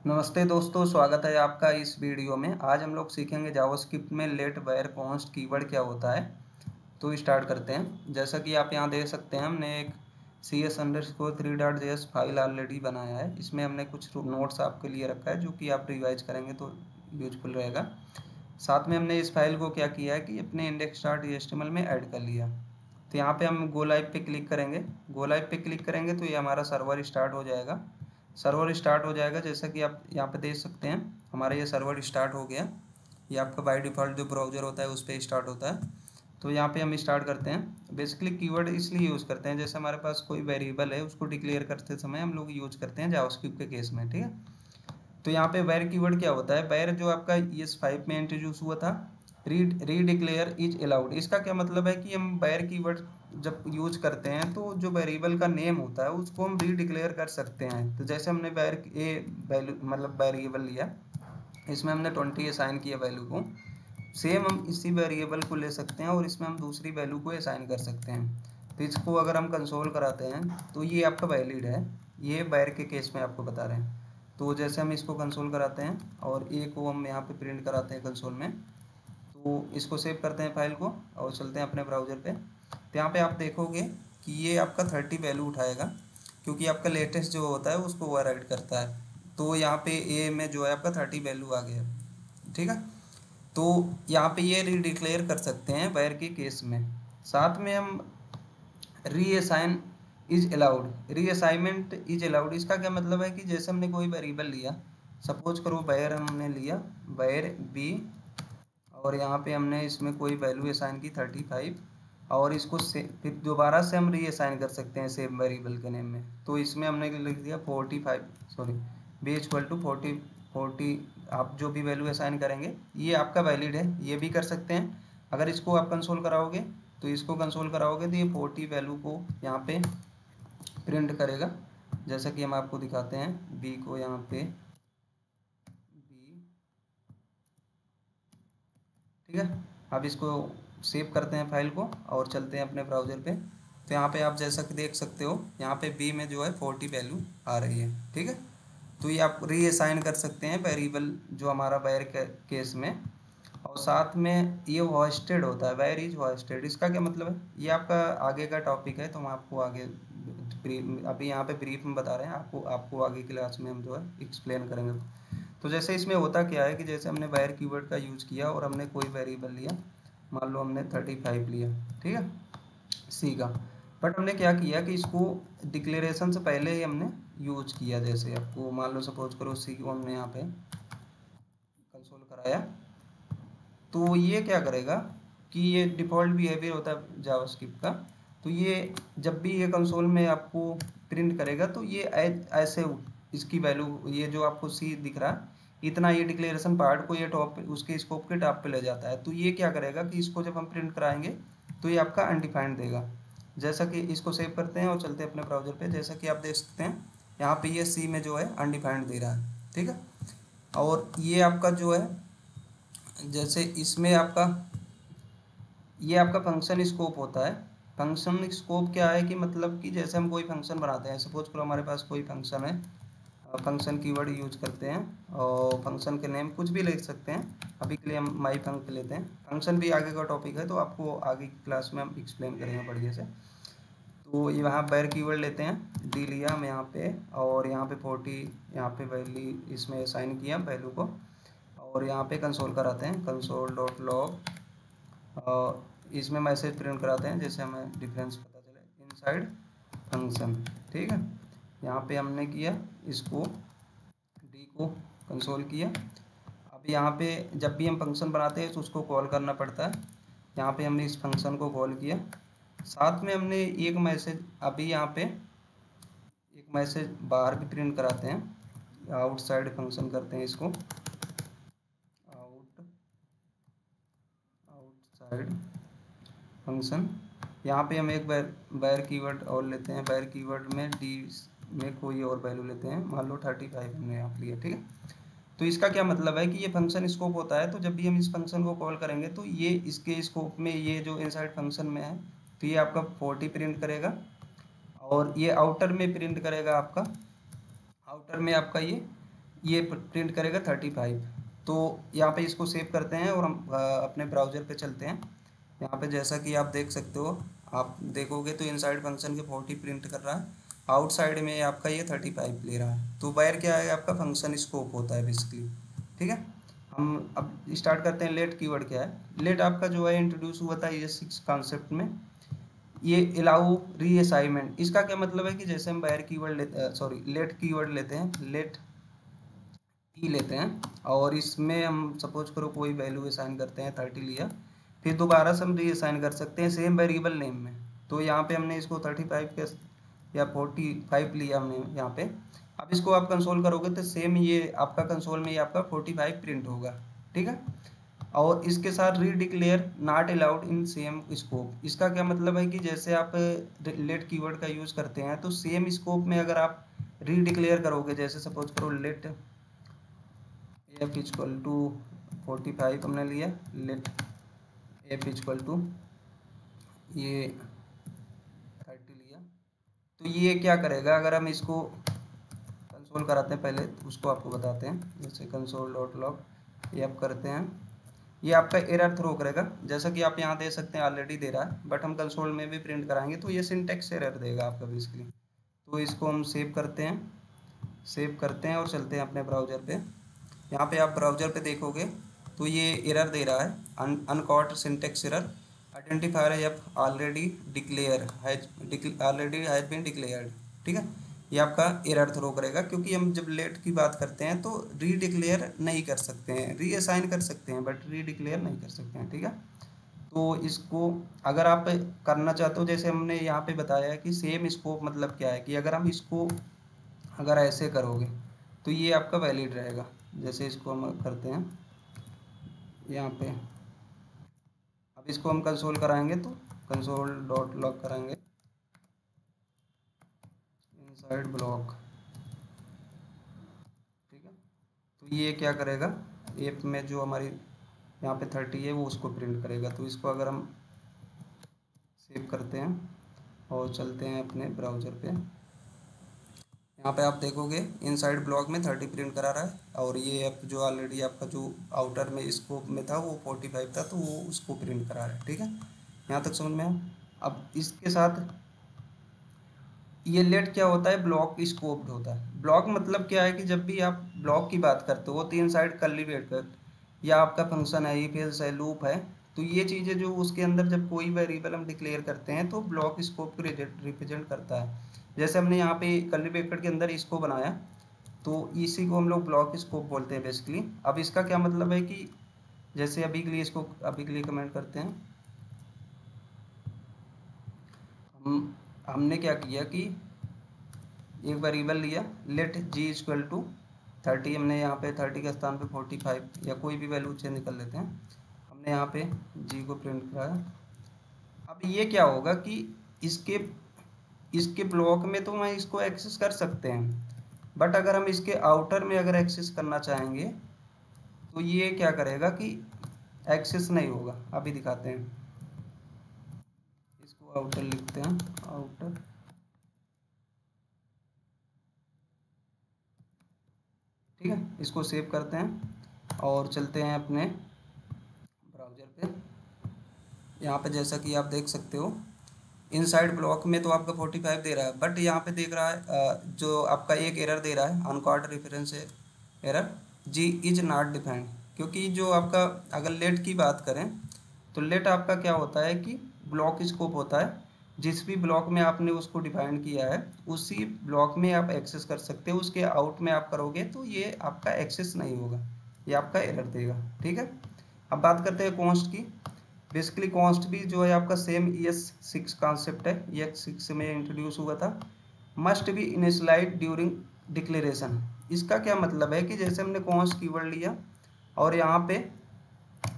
नमस्ते दोस्तों, स्वागत है आपका इस वीडियो में। आज हम लोग सीखेंगे जावास्क्रिप्ट में लेट वायर कॉन्स्ट कीवर्ड क्या होता है। तो स्टार्ट करते हैं। जैसा कि आप यहाँ देख सकते हैं, हमने एक cs_3.js फाइल ऑलरेडी बनाया है। इसमें हमने कुछ नोट्स आपके लिए रखा है जो कि आप रिवाइज करेंगे तो यूजफुल रहेगा। साथ में हमने इस फाइल को क्या किया है कि अपने index.html में ऐड कर लिया। तो यहाँ पे हम गो लाइव पे क्लिक करेंगे। गो लाइव पे क्लिक करेंगे तो ये हमारा सर्वर स्टार्ट हो जाएगा। सर्वर स्टार्ट हो जाएगा जैसा कि आप यहाँ पे देख सकते हैं, हमारा ये सर्वर स्टार्ट हो गया। ये आपका बाय डिफ़ॉल्ट जो ब्राउज़र होता है उस पर स्टार्ट होता है। तो यहाँ पे हम स्टार्ट करते हैं। बेसिकली कीवर्ड इसलिए यूज़ करते हैं, जैसे हमारे पास कोई वेरिएबल है उसको डिक्लेयर करते समय हम लोग यूज करते हैं जावास्क्रिप्ट के केस में, ठीक है। तो यहाँ पे वैर कीवर्ड क्या होता है? वैर जो आपका ES5 में इंट्रोड्यूस हुआ था, रीडिक्लेयर इज अलाउड। इसका क्या मतलब है कि हम वैर कीवर्ड जब यूज करते हैं तो जो वेरिएबल का नेम होता है उसको हम रीडिक्लेयर कर सकते हैं। तो जैसे हमने वैर ए वैल्यू मतलब वेरिएबल लिया, इसमें हमने 20 असाइन किया वैल्यू को। सेम हम इसी वेरिएबल को ले सकते हैं और इसमें हम दूसरी वैल्यू को असाइन कर सकते हैं। तो इसको अगर हम कंसोल कराते हैं तो ये आपका वैलिड है। ये वैर के केस में आपको बता रहे हैं। तो जैसे हम इसको कंसोल कराते हैं और ए को हम यहाँ पे प्रिंट कराते हैं कंसोल में। तो इसको सेव करते हैं फाइल को और चलते हैं अपने ब्राउज़र पे। तो यहाँ पे आप देखोगे कि ये आपका 30 वैल्यू उठाएगा, क्योंकि आपका लेटेस्ट जो होता है उसको ओवरराइड करता है। तो यहाँ पे ए में जो है आपका 30 वैल्यू आ गया, ठीक है। तो यहाँ पे ये रीडिक्लेयर कर सकते हैं वैर के केस में। साथ में हम reassign is allowed, reassignment is allowed. इसका क्या मतलब है कि जैसे हमने कोई वेरिएबल लिया, सपोज करो वैर हमने लिया, वैर बी, और यहाँ पे हमने इसमें कोई वैल्यू असाइन की 35, और इसको से फिर दोबारा से हम रीअसाइन कर सकते हैं सेम वेरिएबल के नेम में। तो इसमें हमने लिख दिया 45, सॉरी, बी इक्वल टू 40। आप जो भी वैल्यू असाइन करेंगे ये आपका वैलिड है, ये भी कर सकते हैं। अगर इसको आप कंसोल कराओगे तो इसको कंसोल कराओगे तो ये 40 वैल्यू को यहाँ पे प्रिंट करेगा। जैसा कि हम आपको दिखाते हैं, बी को यहाँ पे बी, ठीक है। अब इसको सेव करते हैं फाइल को और चलते हैं अपने ब्राउज़र पे। तो यहाँ पे आप जैसा कि देख सकते हो, यहाँ पे बी में जो है 40 वैल्यू आ रही है, ठीक है। तो ये आप रीअसाइन कर सकते हैं वेरिएबल जो हमारा वैर केस में। और साथ में ये होस्टेड होता है, वेयर इज होस्टेड। इसका क्या मतलब है? ये आपका आगे का टॉपिक है, तो हम आपको आगे अभी यहाँ पे ब्रीफ में बता रहे हैं। आपको आपको आगे क्लास में हम जो है एक्सप्लेन करेंगे। तो जैसे इसमें होता क्या है कि जैसे हमने वायर कीवर्ड का यूज़ किया और हमने कोई वेरिएबल लिया, मान लो हमने 35 लिया, ठीक है, सी का। बट हमने क्या किया कि इसको डिक्लेरेशन से पहले ही हमने यूज किया। जैसे आपको मान लो सपोज करो सी को हमने यहाँ पे कंसोल कराया, तो ये क्या करेगा कि ये डिफ़ॉल्ट बिहेवियर होता है जावास्क्रिप्ट का। तो ये जब भी ये कंसोल में आपको प्रिंट करेगा तो ये ऐसे इसकी वैल्यू, ये जो आपको सी दिख रहा है, इतना ये डिक्लेरेशन पार्ट को ये टॉप उसके स्कोप के टॉप पे ले जाता है। तो ये क्या करेगा कि इसको जब हम प्रिंट कराएंगे तो ये आपका अनडिफाइंड देगा। जैसा कि इसको सेव करते हैं और चलते हैं अपने ब्राउज़र पे। जैसा कि आप देख सकते हैं, यहाँ पे ये सी में जो है अनडिफाइंड दे रहा है, ठीक है। और ये आपका जो है, जैसे इसमें आपका ये आपका फंक्शन स्कोप होता है। फंक्शन स्कोप क्या है कि मतलब कि जैसे हम कोई फंक्शन बनाते हैं, सपोज करो हमारे पास कोई फंक्शन है, फंक्शन कीवर्ड यूज करते हैं और फंक्शन के नेम कुछ भी लिख सकते हैं। अभी के लिए हम माई फंक्शन लेते हैं। फंक्शन भी आगे का टॉपिक है, तो आपको आगे की क्लास में हम एक्सप्लेन करेंगे बढ़िया से। तो यहाँ बैर कीवर्ड लेते हैं, डी लिया हम यहाँ पे, और यहाँ पे 40 यहाँ पे वैल्यू इसमें असाइन किया वैल्यू को, और यहाँ पे कंसोल कराते हैं, कंसोल डॉट लॉग, और इसमें मैसेज प्रिंट कराते हैं जैसे हमें डिफरेंस पता चले इनसाइड फंक्शन, ठीक है। यहाँ पे हमने किया इसको, डी को कंसोल किया। अब यहाँ पे जब भी हम फंक्शन बनाते हैं तो उसको कॉल करना पड़ता है। यहाँ पे हमने इस फंक्शन को कॉल किया। साथ में हमने एक मैसेज, अभी यहाँ पे एक मैसेज बाहर भी प्रिंट कराते हैं, आउटसाइड फंक्शन करते हैं इसको, आउटसाइड फंक्शन। यहाँ पे हम एक बैर कीवर्ड और लेते हैं। बैर कीवर्ड में डी में कोई और वैल्यू लेते हैं, मान लो 35 हमने यहाँ लिया, ठीक है। तो इसका क्या मतलब है कि ये फंक्शन स्कोप होता है। तो जब भी हम इस फंक्शन को कॉल करेंगे तो ये इसके स्कोप में, ये जो इनसाइड फंक्शन में है, तो ये आपका 40 प्रिंट करेगा, और ये आउटर में प्रिंट करेगा आपका, आउटर में आपका ये प्रिंट करेगा 35। तो यहाँ पे इसको सेव करते हैं और हम अपने ब्राउज़र पे चलते हैं। यहाँ पे जैसा कि आप देख सकते हो, आप देखोगे तो इनसाइड फंक्शन के 40 प्रिंट कर रहा है, आउटसाइड में आपका ये 35 ले रहा है। तो बाहर क्या है, आपका फंक्शन स्कोप होता है बेसिकली। ठीक है, हम अब स्टार्ट करते हैं। लेट कीवर्ड क्या है? लेट आपका जो है इंट्रोड्यूस हुआ था ये 6 कॉन्सेप्ट में। ये अलाउ रीअसाइनमेंट, इसका क्या मतलब है कि जैसे हम बाहर कीवर्ड लेते, सॉरी लेट कीवर्ड लेते हैं, लेट ई लेते हैं, और इसमें हम सपोज करो कोई वैल्यू असाइन करते हैं 30 लिया, फिर दोबारा से हम रीअसाइन कर सकते हैं सेम वेरिएबल नेम में। तो यहाँ पे हमने इसको 35 के या 45 लिया हमने यहाँ पे। अब इसको आप कंसोल करोगे तो सेम ये आपका कंसोल में ये आपका 45 प्रिंट होगा। ठीक है, और इसके साथ री declare not allowed in same scope. इसका क्या मतलब है कि जैसे आप लेट कीवर्ड का यूज़ करते हैं तो सेम स्कोप में अगर आप री डिक्लेयर करोगे, जैसे सपोज करो लेट एफ इक्वल टू 45 हमने लिया, लेट एफ इक्वल टू ये 30 लिया, तो ये क्या करेगा अगर हम इसको कंसोल कराते हैं, पहले उसको आपको बताते हैं। जैसे कंसोल डॉट लॉग ये आप करते हैं, ये आपका एरर थ्रो करेगा, जैसा कि आप यहाँ दे सकते हैं, ऑलरेडी दे रहा है, बट हम कंसोल में भी प्रिंट कराएंगे तो ये सिंटेक्स एरर देगा आपका बेसिकली। तो इसको हम सेव करते हैं, सेव करते हैं और चलते हैं अपने ब्राउज़र पे। यहाँ पे आप ब्राउज़र पे देखोगे तो ये एरर दे रहा है, uncaught syntax error, identifier F already declare has already has been declared. ठीक है, ये आपका एरर थ्रो करेगा, क्योंकि हम जब लेट की बात करते हैं तो री डिक्लेयर नहीं कर सकते हैं, री असाइन कर सकते हैं बट री डिक्लेयर नहीं कर सकते हैं। ठीक है, तो इसको अगर आप करना चाहते हो, जैसे हमने यहाँ पे बताया है कि सेम स्कोप मतलब क्या है, कि अगर हम इसको अगर ऐसे करोगे तो ये आपका वैलिड रहेगा। जैसे इसको हम करते हैं यहाँ पे, अब इसको हम कंसोल कराएंगे तो कंसोल डॉट लॉग कराएंगे इनसाइड ब्लॉक। ठीक है, तो ये क्या करेगा, एप में जो हमारी यहाँ पे 30 है वो उसको प्रिंट करेगा। तो इसको अगर हम सेव करते हैं और चलते हैं अपने ब्राउज़र पे, यहाँ पे आप देखोगे इनसाइड ब्लॉक में 30 प्रिंट करा रहा है, और ये ऐप जो ऑलरेडी आपका जो आउटर में स्कोप में था वो 45 था, तो वो उसको प्रिंट करा रहा है। ठीक है, यहाँ तक समझ में आया। अब इसके साथ ये लेट क्या होता है, ब्लॉक स्कोप्ड होता है। ब्लॉक मतलब क्या है कि जब भी आप ब्लॉक की बात करते हो, 3 साइड कर्ली ब्रैकेट या आपका फंक्शन है, इफ एल्स है, लूप है, तो ये चीज़ें जो उसके अंदर जब कोई वेरिएबल हम डिक्लेयर करते हैं तो ब्लॉक स्कोप को रिप्रेजेंट करता है। जैसे हमने यहाँ पे कर्ली ब्रैकेट के अंदर इसको बनाया, तो इसी को हम लोग ब्लॉक स्कोप बोलते हैं बेसिकली। अब इसका क्या मतलब है कि जैसे अभी के लिए इसको अभी के लिए कमेंट करते हैं, हमने क्या किया कि एक वेरिएबल लिया, लेट जी इक्वल टू 30, हमने यहाँ पे 30 के स्थान पे 45 या कोई भी वैल्यू चेंज कर लेते हैं, हमने यहाँ पे जी को प्रिंट कराया। अब ये क्या होगा कि इसके इसके ब्लॉक में तो मैं इसको एक्सेस कर सकते हैं, बट अगर हम इसके आउटर में अगर एक्सेस करना चाहेंगे तो ये क्या करेगा कि एक्सेस नहीं होगा। अभी दिखाते हैं, इसको आउटर लिखते हैं, आउटर। ठीक है, इसको सेव करते हैं और चलते हैं अपने ब्राउज़र पे। यहाँ पे जैसा कि आप देख सकते हो इनसाइड ब्लॉक में तो आपका 45 दे रहा है, बट यहाँ पे देख रहा है जो आपका एक एरर दे रहा है, uncaught reference error, G is not defined. क्योंकि जो आपका अगर लेट की बात करें तो लेट आपका क्या होता है कि ब्लॉक स्कोप होता है, जिस भी ब्लॉक में आपने उसको डिफाइन किया है उसी ब्लॉक में आप एक्सेस कर सकते हो, उसके आउट में आप करोगे तो ये आपका एक्सेस नहीं होगा, ये आपका एरर देगा। ठीक है, अब बात करते हैं कॉन्स्ट की। बेसिकली कॉन्स्ट भी जो है आपका सेम ES6 कॉन्सेप्ट है, ES6 में इंट्रोड्यूस हुआ था। Must be initialize during declaration. इसका क्या मतलब है कि जैसे हमने कॉन्स्ट कीवर्ड लिया और यहाँ पे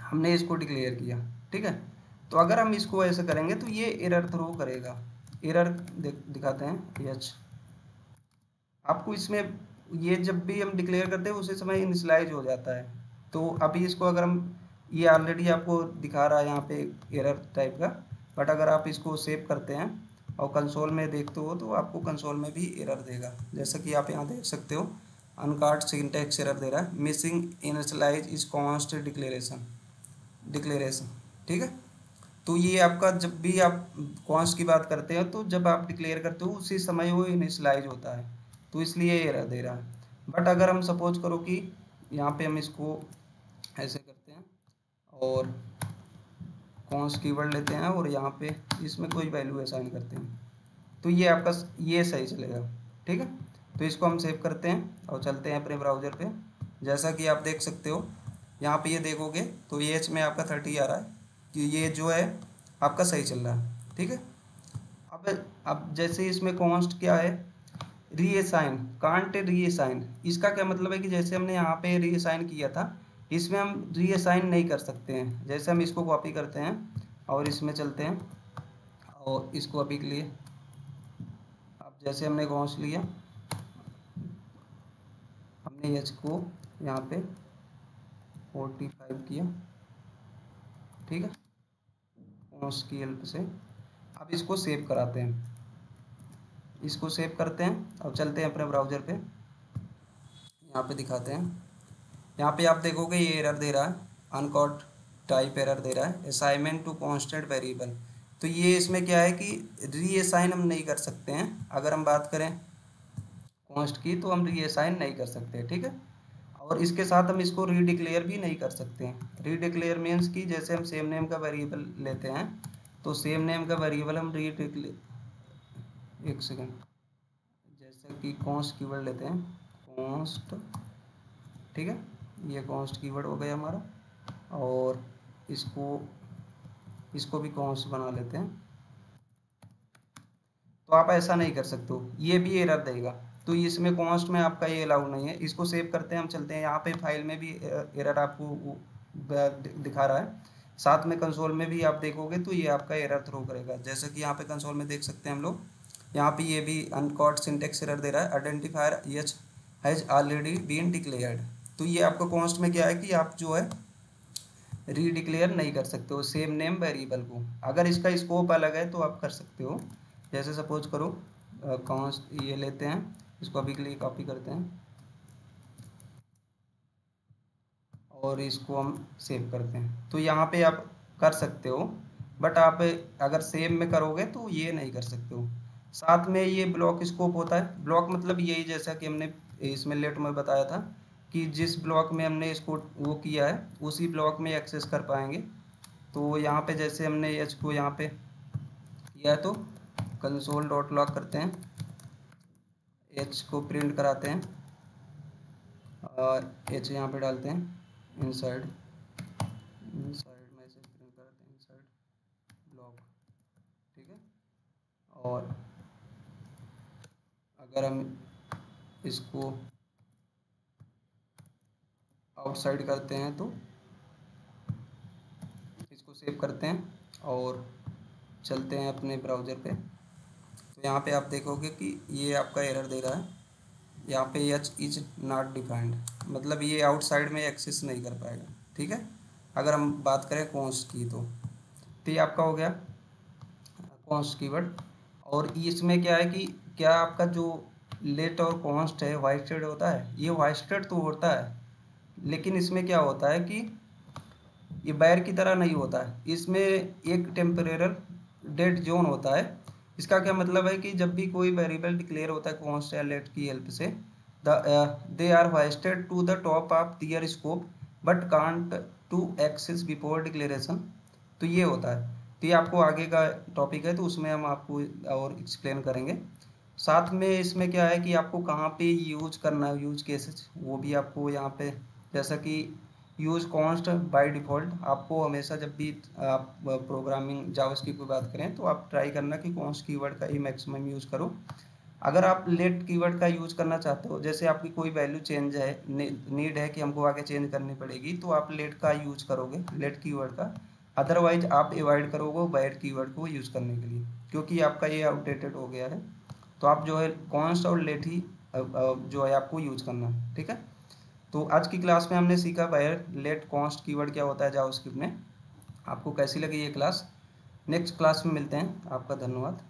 हमने इसको डिक्लेयर किया, ठीक है, तो अगर हम इसको ऐसे करेंगे तो ये एरर थ्रो करेगा। एरर दिखाते हैं एच आपको इसमें, ये जब भी हम डिक्लेयर करते हैं उसी समय इनिशियलाइज हो जाता है। तो अभी इसको अगर हम, ये ऑलरेडी आपको दिखा रहा है यहाँ पे एरर टाइप का, बट अगर आप इसको सेव करते हैं और कंसोल में देखते हो तो आपको कंसोल में भी एरर देगा, जैसा कि आप यहाँ देख सकते हो। अनकाट सिंटैक्स एरर दे रहा है, missing initialize is const declaration, ठीक है। तो ये आपका जब भी आप कॉन्स्ट की बात करते हो तो जब आप डिक्लेयर करते हो उसी समय वो इनिशियलाइज होता है, तो इसलिए एरर दे रहा है। बट अगर हम सपोज करो कि यहाँ पे हम इसको ऐसे करते हैं और कॉन्स्ट कीवर्ड लेते हैं और यहाँ पे इसमें कोई वैल्यू असाइन करते हैं, तो ये आपका ये सही चलेगा, ठीक है। तो इसको हम सेव करते हैं और चलते हैं अपने ब्राउज़र पे। जैसा कि आप देख सकते हो यहाँ पे ये देखोगे तो ये एच में आपका 30 आ रहा है कि ये जो है आपका सही चल रहा है, ठीक है। अब जैसे इसमें कॉन्स्ट क्या है, रीअसाइन, कांट रीअसाइन, इसका क्या मतलब है कि जैसे हमने यहाँ पे रीअसाइन किया था इसमें हम रीअसाइन नहीं कर सकते हैं। जैसे हम इसको कॉपी करते हैं और इसमें चलते हैं और इसको अभी के लिए अब जैसे हमने कॉन्स्ट लिया, हमने एच को यहाँ पे 45 किया, ठीक है, कॉन्स्ट की हेल्प से। अब इसको सेव कराते हैं, इसको सेव करते हैं अब चलते हैं अपने ब्राउज़र पे, यहाँ पे दिखाते हैं। यहाँ पे आप देखोगे ये एरर दे रहा है, अनकॉट टाइप एरर दे रहा है, असाइनमेंट टू कांस्टेंट वेरिएबल। तो ये इसमें क्या है कि रीअसाइन हम नहीं कर सकते हैं। अगर हम बात करें कॉन्स्ट की तो हम रीअसाइन नहीं कर सकते, ठीक है। और इसके साथ हम इसको रीडिक्लेयर भी नहीं कर सकते हैं। रीडिक्लेयर मीन्स कि जैसे हम सेम नेम का वेरिएबल लेते हैं तो सेम नेम का वेरिएबल हम रीडिक्लेयर, एक सेकेंड, जैसे कि कॉन्स्ट कीवर्ड लेते हैं, कॉन्स्ट, ठीक है, ये कॉन्स्ट कीवर्ड हो गया हमारा और इसको इसको भी कॉन्स्ट बना लेते हैं। तो आप ऐसा नहीं कर सकते हो, ये भी एरर देगा। तो इसमें कॉन्स्ट में आपका ये अलाउ नहीं है। इसको सेव करते हैं, हम चलते हैं यहाँ पे फाइल में भी एरर आपको दिखा रहा है, साथ में कंसोल में भी आप देखोगे तो ये आपका एरर थ्रो करेगा। जैसे कि यहाँ पे कंसोल में देख सकते हैं हम लोग, यहाँ पे ये भी अनकॉट सिंटेक्स एरर दे रहा है, identifier H has already been declared. तो ये आपको कॉन्स्ट में क्या है कि आप जो है रीडिक्लेयर नहीं कर सकते हो सेम नेम वेरिएबल को। अगर इसका स्कोप अलग है तो आप कर सकते हो। जैसे सपोज करो कॉन्स्ट ये लेते हैं, इसको अभी के लिए कॉपी करते हैं और इसको हम सेव करते हैं। तो यहाँ पे आप कर सकते हो, बट आप अगर सेम में करोगे तो ये नहीं कर सकते हो। साथ में ये ब्लॉक स्कोप होता है। ब्लॉक मतलब यही, जैसा कि हमने इसमें लेट में बताया था कि जिस ब्लॉक में हमने इसको वो किया है उसी ब्लॉक में एक्सेस कर पाएंगे। तो यहाँ पे जैसे हमने एच को यहाँ पे किया है तो कंसोल डॉट लॉग करते हैं, एच को प्रिंट कराते हैं और एच यहाँ पे डालते हैं इनसाइड, इनसाइड में से प्रिंट कराते हैं इनसाइड ब्लॉक, ठीक है। और अगर हम इसको आउटसाइड करते हैं तो इसको सेव करते हैं और चलते हैं अपने ब्राउज़र पे। तो यहाँ पे आप देखोगे कि ये आपका एरर दे रहा है, यहाँ पे एच इज नॉट डिफाइंड, मतलब ये आउटसाइड में एक्सेस नहीं कर पाएगा, ठीक है। अगर हम बात करें कॉन्स्ट की तो ये आपका हो गया कॉन्स्ट कीवर्ड। और इसमें क्या है कि क्या आपका जो लेट और कॉन्स्ट है वाइस्टेड होता है, ये वाइस्टेड तो होता है लेकिन इसमें क्या होता है कि ये बैर की तरह नहीं होता है। इसमें एक टेम्परेरल डेड जोन होता है। इसका क्या मतलब है कि जब भी कोई वेरिएबल डिक्लेयर होता है कॉन्स्ट या लेट की हेल्प से, they are hoisted to the top of their scope but can't to access before declaration. तो ये होता है। तो ये आपको आगे का टॉपिक है तो उसमें हम आपको और एक्सप्लेन करेंगे। साथ में इसमें क्या है कि आपको कहाँ पे यूज करना है, यूज केसेस वो भी आपको यहाँ पे, जैसा कि यूज़ कॉन्स्ट बाय डिफ़ॉल्ट, आपको हमेशा जब भी आप प्रोग्रामिंग जावास्क्रिप्ट की बात करें तो आप ट्राई करना कि कॉन्स्ट कीवर्ड का ही मैक्सिमम यूज़ करो। अगर आप लेट कीवर्ड का यूज़ करना चाहते हो, जैसे आपकी कोई वैल्यू चेंज है, नीड है कि हमको आगे चेंज करनी पड़ेगी, तो आप लेट का यूज़ करोगे, लेट कीवर्ड का। अदरवाइज आप अवॉइड करोगे बैड कीवर्ड को यूज़ करने के लिए, क्योंकि आपका ये आउटडेटेड हो गया है। तो आप जो है कॉन्स्ट और लेट ही जो है आपको यूज़ करना है, ठीक है। तो आज की क्लास में हमने सीखा बायर लेट कॉन्स्ट कीवर्ड क्या होता है जावास्क्रिप्ट में। आपको कैसी लगी ये क्लास? नेक्स्ट क्लास में मिलते हैं। आपका धन्यवाद।